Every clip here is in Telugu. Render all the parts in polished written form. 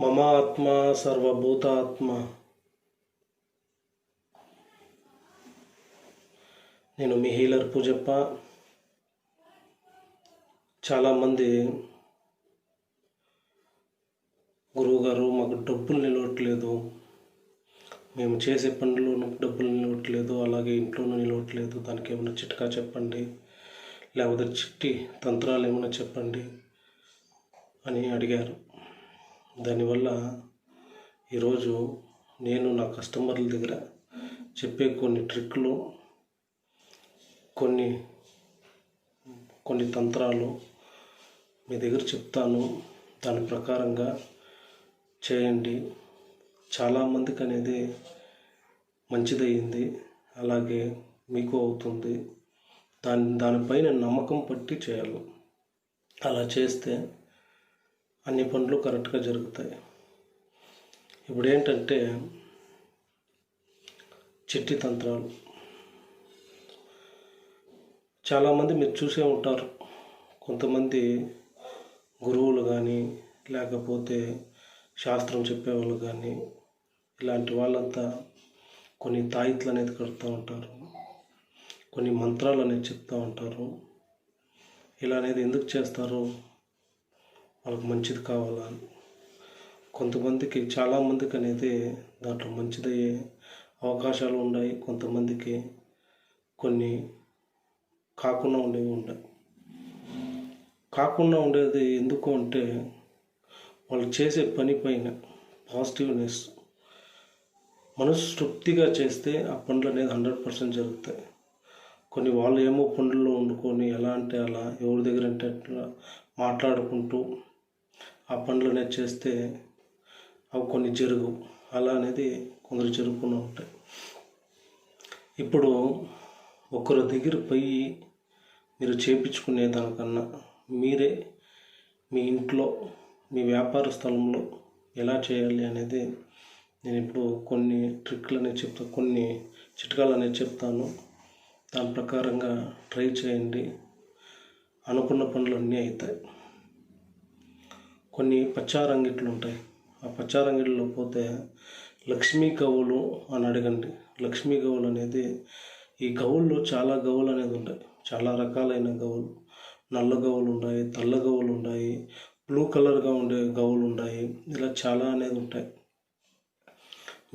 మమ ఆత్మ సర్వభూతాత్మ. నేను మీ హీలర్ పూజప్ప. చాలామంది గురువుగారు మాకు డబ్బులు నిలవట్లేదు, మేము చేసే పనుల్లో డబ్బులు నిలవట్లేదు, అలాగే ఇంట్లోనూ నిలవట్లేదు, దానికి ఏమైనా చిట్కా చెప్పండి, లేకపోతే చిట్టి తంత్రాలు ఏమైనా చెప్పండి అని అడిగారు. దానివల్ల ఈరోజు నేను నా కస్టమర్ల దగ్గర చెప్పే కొన్ని ట్రిక్లు, కొన్ని తంత్రాలు మీ దగ్గర చెప్తాను. దాని ప్రకారంగా చేయండి. చాలామందికి అనేది మంచిదయ్యింది, అలాగే మీకు అవుతుంది. దానిపైన నమ్మకం పట్టి చేయాలి. అలా చేస్తే అన్ని పనులు కరెక్ట్గా జరుగుతాయి. ఇప్పుడు ఏంటంటే చిట్టి తంత్రాలు. చాలామంది మీరు చూసే ఉంటారు. కొంతమంది గురువులు కానీ, లేకపోతే శాస్త్రం చెప్పేవాళ్ళు కానీ, ఇలాంటి వాళ్ళంతా కొన్ని తాయిత్లు అనేది కడుతూ ఉంటారు, కొన్ని మంత్రాలు అనేది చెప్తూ ఉంటారు. ఇలా అనేది ఎందుకు చేస్తారో వాళ్ళకి మంచిది కావాలా. కొంతమందికి, చాలామందికి అనేది దాంట్లో మంచిదయ్యే అవకాశాలు ఉన్నాయి. కొంతమందికి కొన్ని కాకుండా ఉండేవి ఉన్నాయి. కాకుండా ఉండేది ఎందుకు అంటే వాళ్ళు చేసే పని పైన పాజిటివ్నెస్, మనసు తృప్తిగా చేస్తే ఆ పనులు అనేది 100% జరుగుతాయి. కొన్ని వాళ్ళు ఏమో పనుల్లో వండుకొని ఎలా అంటే అలా, ఎవరి దగ్గర అంటే అట్లా మాట్లాడుకుంటూ ఆ పనులు అనేది చేస్తే అవి కొన్ని జరుగు. అలా అనేది కొందరు జరుగుతూనే ఉంటాయి. ఇప్పుడు ఒకరి దగ్గర పోయి మీరు చేయించుకునే దానికన్నా మీరే మీ ఇంట్లో, మీ వ్యాపార స్థలంలో ఎలా చేయాలి అనేది నేను ఇప్పుడు కొన్ని ట్రిక్లు అనేది చెప్తాను, కొన్ని చిట్కాలు అనేది చెప్తాను. దాని ప్రకారంగా ట్రై చేయండి. అనుకున్న పనులు అన్నీ అవుతాయి. కొన్ని పచ్చారంగిట్లు ఉంటాయి. ఆ పచ్చారంగిట్లో పోతే లక్ష్మీ గవ్వలు అని అడగండి. లక్ష్మీ గవ్వలు అనేది, ఈ గవ్వల్లో చాలా గవ్వలు అనేది ఉంటాయి. చాలా రకాలైన గవ్వలు, నల్ల గవ్వలు ఉన్నాయి, తెల్ల గవ్వలు ఉన్నాయి, బ్లూ కలర్గా ఉండే గవ్వలు ఉన్నాయి. ఇలా చాలా అనేది ఉంటాయి.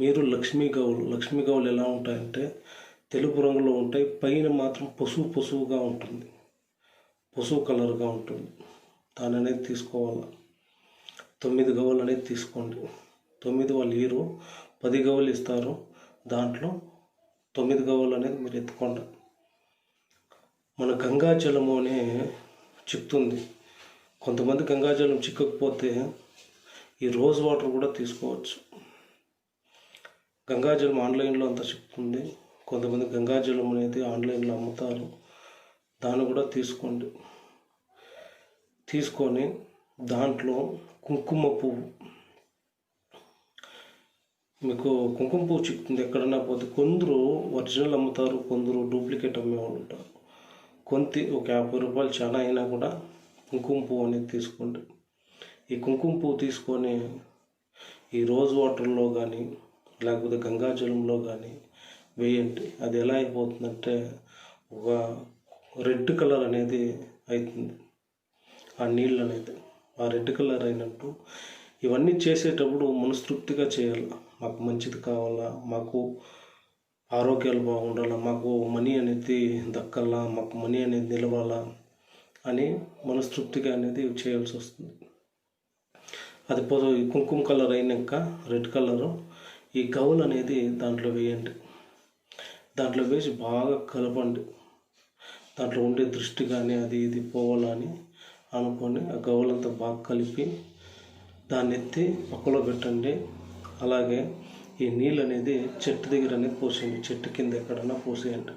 మీరు లక్ష్మీ గవ్వలు ఎలా ఉంటాయంటే తెలుపు రంగులో ఉంటాయి. పైన మాత్రం పసుపుగా ఉంటుంది, పసుపు కలర్గా ఉంటుంది. దాని అనేది తీసుకోవాలి. 9 గవ్వలు అనేది తీసుకోండి. 9 వాళ్ళు ఇయ్యరు, 10 గవ్వలు ఇస్తారు. దాంట్లో 9 గవ్వలు అనేది మీరు ఎత్తుకోండి. మన గంగాజలము అనే చిక్కుతుంది. కొంతమంది గంగాజలం చిక్కకపోతే ఈ రోజ్ వాటర్ కూడా తీసుకోవచ్చు. గంగాజలం ఆన్లైన్లో అంతా చిక్కుతుంది. కొంతమంది గంగాజలం అనేది ఆన్లైన్లో అమ్ముతారు. దాన్ని కూడా తీసుకోండి. తీసుకొని దాంట్లో కుంకుమ పువ్వు, మీకు కుంకుమ పువ్వు చిక్కుతుంది ఎక్కడన్నా పోతే. కొందరు ఒరిజినల్ అమ్ముతారు, కొందరు డూప్లికేట్ అమ్మేవాళ్ళు ఉంటారు. ఒక 50 రూపాయలు చాలా అయినా కూడా కుంకుమ పువ్వు అనేది తీసుకోండి. ఈ కుంకుమ పువ్వు తీసుకొని ఈ రోజ్ వాటర్లో కానీ, లేకపోతే గంగాజలంలో కానీ వేయండి. అది ఎలా అయిపోతుందంటే ఒక రెడ్ కలర్ అనేది అవుతుంది. ఆ నీళ్ళు అనేది ఆ రెడ్ కలర్ అయినట్టు. ఇవన్నీ చేసేటప్పుడు మనస్తృప్తిగా చేయాలి. మాకు మంచిది కావాలా, మాకు ఆరోగ్యాలు బాగుండాలా, మాకు మనీ అనేది దక్కాలా, మాకు మనీ అనేది నిలవాలా అని మనస్తృప్తిగా అనేది చేయాల్సి వస్తుంది. అది కుంకుమ కలర్ అయినాక రెడ్ కలరు ఈ గవ్వలు అనేది దాంట్లో వేయండి. దాంట్లో వేసి బాగా కలపండి. దాంట్లో ఉండే దృష్టి కానీ అది ఇది పోవాలని అనుకొని ఆ గవ్వలంతా బాగా కలిపి దాన్ని ఎత్తి పక్కలో పెట్టండి. అలాగే ఈ నీళ్ళు అనేది చెట్టు దగ్గర అనేది పోసేయండి. చెట్టు కింద ఎక్కడన్నా పోసేయండి.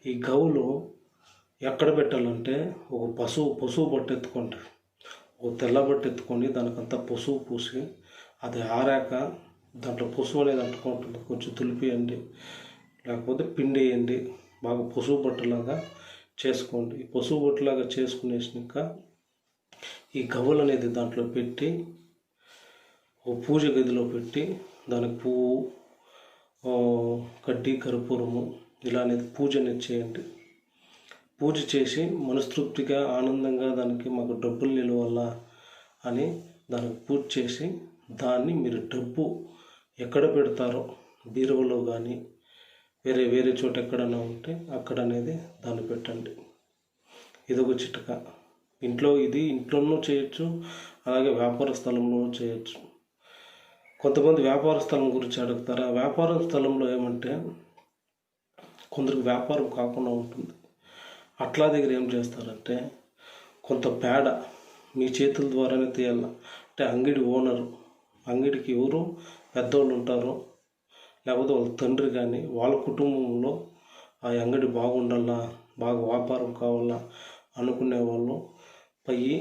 ఈ గవ్వలు ఎక్కడ పెట్టాలంటే ఒక పసుపు బట్ట ఎత్తుకోండి. ఒక తెల్ల బట్ట ఎత్తుకొని దానికంతా పసుపు పూసి అది ఆరాక దాంట్లో పసుపు అనేది అంటుకుంటుంది. కొంచెం తులిపియండి, లేకపోతే పిండి వేయండి. బాగా పసుపు బట్టలాగా చేసుకోండి. ఈ పసుపు బట్టలాగా చేసుకునేసినాక ఈ గవ్వలు అనేది దాంట్లో పెట్టి ఒక పూజ గదిలో పెట్టి దానికి పువ్వు, కడ్డీ, కర్పూరము ఇలా అనేది పూజ అనేది చేయండి. పూజ చేసి మనస్తృప్తిగా ఆనందంగా దానికి మాకు డబ్బులు నిలవాల అని దానికి పూజ చేసి దాన్ని మీరు డబ్బు ఎక్కడ పెడతారో బీరువలో కానీ వేరే చోట ఎక్కడైనా ఉంటే అక్కడ అనేది దాన్ని పెట్టండి. ఇదొక చిట్కా. ఇంట్లోనూ చేయొచ్చు, అలాగే వ్యాపార స్థలంలో చేయొచ్చు. కొంతమంది వ్యాపార స్థలం గురించి అడుగుతారు. ఆ వ్యాపార స్థలంలో ఏమంటే కొందరికి వ్యాపారం కాకుండా ఉంటుంది. అట్లా దగ్గర ఏం చేస్తారంటే కొంత పేడ మీ చేతుల ద్వారానే తీయాల. అంటే అంగడి ఓనరు, అంగడికి ఎవరు పెద్దవాళ్ళు ఉంటారో లేకపోతే వాళ్ళ తండ్రి కానీ వాళ్ళ కుటుంబంలో ఆ అంగడి బాగుండాలా, బాగా వ్యాపారం కావాలా అనుకునే వాళ్ళు పోయి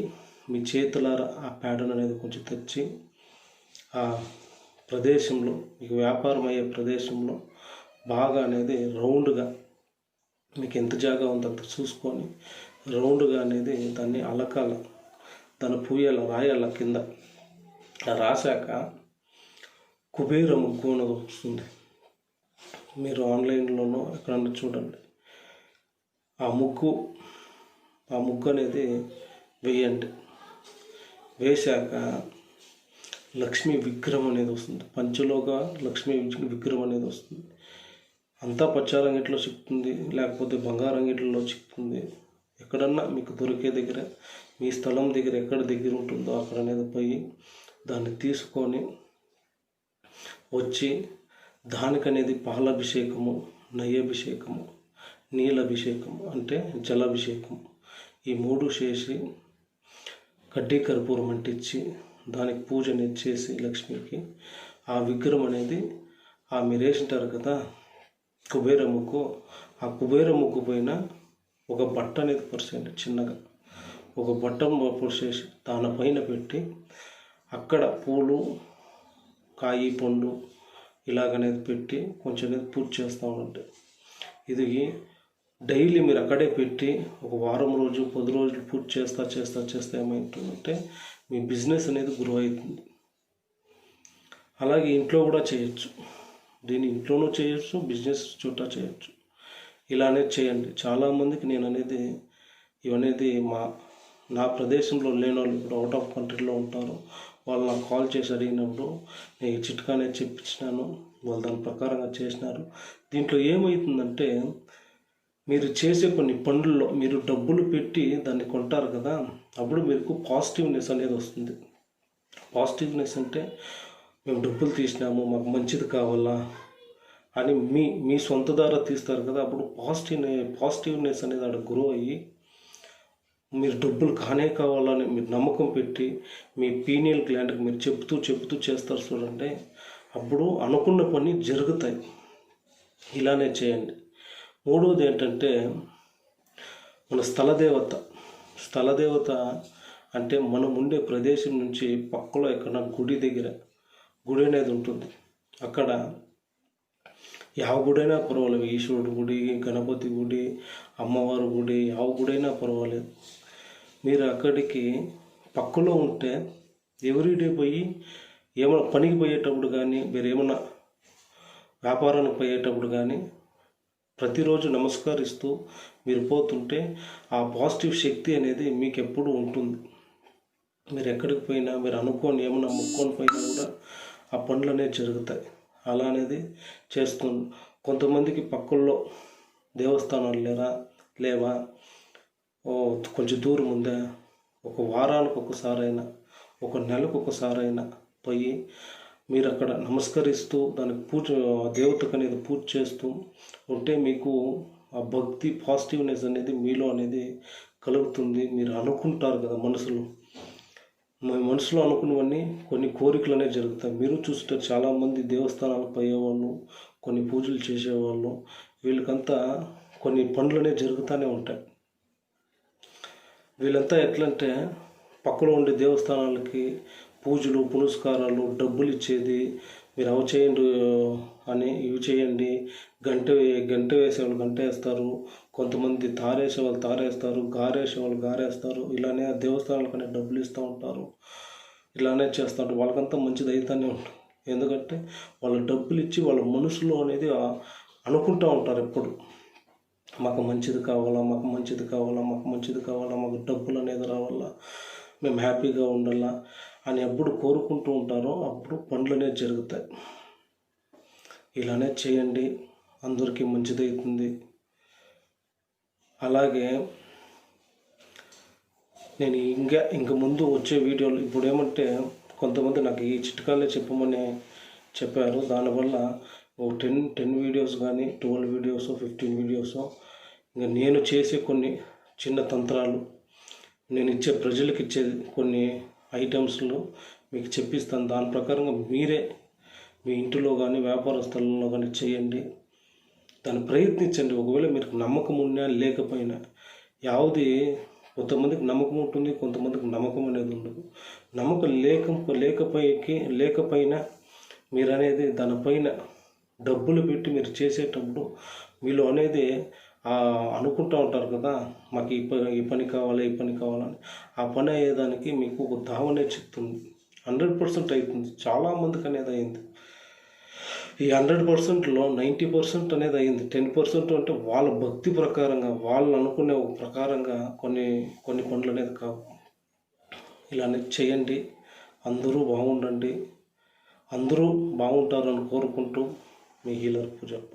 మీ చేతులారా ఆ పేడను అనేది కొంచెం తెచ్చి ఆ ప్రదేశంలో, మీకు వ్యాపారం అయ్యే ప్రదేశంలో బాగా అనేది రౌండ్గా మీకు ఎంత జాగా ఉందో అంత చూసుకొని రౌండ్గా అనేది దాన్ని అలకాల, దాన్ని పూయాల, రాయాల కింద. రాశాక కుబేర ముగ్గు అనేది వస్తుంది. మీరు ఆన్లైన్లోనో ఎక్కడన్నా చూడండి. ఆ ముగ్గు అనేది వేయండి. వేశాక లక్ష్మీ విగ్రహం అనేది వస్తుంది. పంచలోగా లక్ష్మీ విగ్రహం అనేది వస్తుంది. అంతా పచ్చారంగిట్లో చిక్కుతుంది, లేకపోతే బంగారంగిట్లో చిక్కుతుంది. ఎక్కడన్నా మీకు దొరికే దగ్గర, మీ స్థలం దగ్గర ఎక్కడ దగ్గర ఉంటుందో అక్కడ అనేది పోయి దాన్ని తీసుకొని వచ్చి దానికనేది పాలాభిషేకము, నెయ్యభిషేకము, నీలభిషేకము అంటే జలాభిషేకము, ఈ 3 చేసి కడ్డీ కర్పూరం అంటించి దానికి పూజ అనేది చేసి లక్ష్మికి ఆ విగ్రహం అనేది మీరు వేసింటారు కదా కుబేర ముగ్గు, ఆ కుబేర ముగ్గు పైన ఒక బట్ట అనేది పరిచేయండి. చిన్నగా ఒక బట్ట పరిచేసి దానిపైన పెట్టి అక్కడ పూలు, కాయి, పండు ఇలాగనేది పెట్టి కొంచెం అనేది పూజ చేస్తూ ఉండండి. ఇది డైలీ మీరు అక్కడే పెట్టి ఒక వారం రోజు 10 రోజులు పూజ చేస్తా ఏమవుతుందంటే మీ బిజినెస్ అనేది గ్రో అవుతుంది. అలాగే ఇంట్లో కూడా చేయొచ్చు. దీన్ని ఇంట్లోనూ చేయొచ్చు, బిజినెస్ చోట చేయొచ్చు. ఇలానే చేయండి. చాలామందికి నేను అనేది ఇవనేది నా ప్రదేశంలో లేని వాళ్ళు ఇప్పుడు అవుట్ ఆఫ్ కంట్రీలో ఉంటారు. వాళ్ళు నాకు కాల్ చేసి అడిగినప్పుడు నేను ఈ చిట్కా అనేది చెప్పించినాను. వాళ్ళు దాని ప్రకారంగా చేసినారు. దీంట్లో ఏమవుతుందంటే మీరు చేసే కొన్ని పనుల్లో మీరు డబ్బులు పెట్టి దాన్ని కొంటారు కదా, అప్పుడు మీకు పాజిటివ్నెస్ అనేది వస్తుంది. పాజిటివ్నెస్ అంటే మేము డబ్బులు తీసినాము, మాకు మంచిది కావాలా అని మీ సొంత ద్వారా తీస్తారు కదా, అప్పుడు పాజిటివ్నెస్ అనేది అక్కడ గ్రో అయ్యి మీరు డబ్బులు కావాలని మీరు నమ్మకం పెట్టి మీ పీనియల్ గ్లాండ్కి మీరు చెప్తూ చేస్తారు చూడండి, అప్పుడు అనుకున్న పని జరుగుతాయి. ఇలానే చేయండి. 3వది ఏంటంటే మన స్థలదేవత అంటే మనం ఉండే ప్రదేశం నుంచి పక్కలో ఎక్కడ గుడి అనేది ఉంటుంది. అక్కడ ಯಾವ గుడైనా పర్వాలేదు, ఈశ్వరుడు గుడి, గణపతి గుడి, అమ్మవారి గుడి, ಯಾವ గుడైనా పర్వాలేదు. మీరు అక్కడికి పక్కలో ఉంటే ఎవ్రీడే పోయి ఏమైనా పనికి పోయేటప్పుడు కానీ వేరే ఏమైనా వ్యాపారానికి పోయేటప్పుడు కానీ ప్రతిరోజు నమస్కరిస్తూ మీరు పోతుంటే ఆ పాజిటివ్ శక్తి అనేది మీకు ఎప్పుడు ఉంటుంది. మీరు ఎక్కడికి పోయినా మీరు ఏమైనా మొక్కొని పోయినా కూడా ఆ పనులు అనేవి జరుగుతాయి. అలా అనేది చేస్తుంది. కొంతమందికి పక్కల్లో దేవస్థానాలు లేవా, కొంచెం దూరం ఉందా, ఒక వారానికి ఒకసారైనా, ఒక నెలకు ఒకసారైనా పోయి మీరు అక్కడ నమస్కరిస్తూ దానికి దేవతకు అనేది పూజ చేస్తూ ఉంటే మీకు ఆ భక్తి, పాజిటివ్నెస్ అనేది మీలో అనేది కలుగుతుంది. మీరు అనుకుంటారు కదా మనసులో అనుకున్నవన్నీ కొన్ని కోరికలు అనేవి జరుగుతాయి. మీరు చూస్తుంటే చాలామంది దేవస్థానాలకు పోయేవాళ్ళు, కొన్ని పూజలు చేసేవాళ్ళు, వీళ్ళకంతా కొన్ని పనులు అనేవి జరుగుతూనే ఉంటాయి. వీళ్ళంతా ఎట్లంటే పక్కలో ఉండే దేవస్థానాలకి పూజలు, పునస్కారాలు, డబ్బులు ఇచ్చేది, మీరు అవి చేయండి అని, ఇవి చేయండి, గంట వేసేవాళ్ళు గంట వేస్తారు, కొంతమంది తారేసేవాళ్ళు తారేస్తారు, గారేసేవాళ్ళు గారేస్తారు. ఇలానే దేవస్థానాలకనే డబ్బులు ఇస్తూ ఉంటారు. ఇలానే చేస్తుంటారు. వాళ్ళకంతా మంచిది అవుతానే ఉంటుంది. ఎందుకంటే వాళ్ళు డబ్బులు ఇచ్చి వాళ్ళ మనసులో అనేది అనుకుంటూ ఉంటారు ఎప్పుడు, మాకు మంచిది కావాలా, మాకు మంచిది కావాలా, మాకు మంచిది కావాలా, మాకు డబ్బులు అనేది రావాలా, మేము హ్యాపీగా ఉండాలా అని ఎప్పుడు కోరుకుంటూ ఉంటారో అప్పుడు పనులు అనేవి జరుగుతాయి. ఇలానే చేయండి, అందరికీ మంచిదవుతుంది. అలాగే నేను ఇంక ముందు వచ్చే వీడియోలు ఇప్పుడు ఏమంటే కొంతమంది నాకు ఈ చిట్కాలే చెప్పమని చెప్పారు. దానివల్ల ఓ 10 వీడియోస్ కానీ 12 వీడియోస్ 15 వీడియోస్ ఇంకా నేను చేసే కొన్ని చిన్న తంత్రాలు, నేను ఇచ్చే ప్రజలకు ఇచ్చే కొన్ని ఐటమ్స్లు మీకు చెప్పిస్తాను. దాని ప్రకారంగా మీరే మీ ఇంటిలో కానీ వ్యాపార స్థలంలో కానీ చేయండి, దాన్ని ప్రయత్నించండి. ఒకవేళ మీకు నమ్మకం ఉన్నా లేకపోయినా, యావది కొంతమందికి నమ్మకం ఉంటుంది, కొంతమందికి నమ్మకం అనేది ఉండదు. నమ్మకం లేకపోయినా మీరు అనేది దానిపైన డబ్బులు పెట్టి మీరు చేసేటప్పుడు మీలో అనేది అనుకుంటూ ఉంటారు కదా, మాకు ఈ పని కావాలి, ఈ పని కావాలని. ఆ పని అయ్యేదానికి మీకు ఒక దావనే చెప్తుంది. 100% అవుతుంది. చాలామందికి అనేది అయింది. ఈ 100%లో 90% అనేది అయింది. 10% అంటే వాళ్ళ భక్తి ప్రకారంగా, వాళ్ళు అనుకునే ఒక ప్రకారంగా కొన్ని పనులు అనేది కావు. ఇలానే చేయండి, అందరూ బాగుండండి, అందరూ బాగుంటారని కోరుకుంటూ మీ హీలర్ పూజప్ప.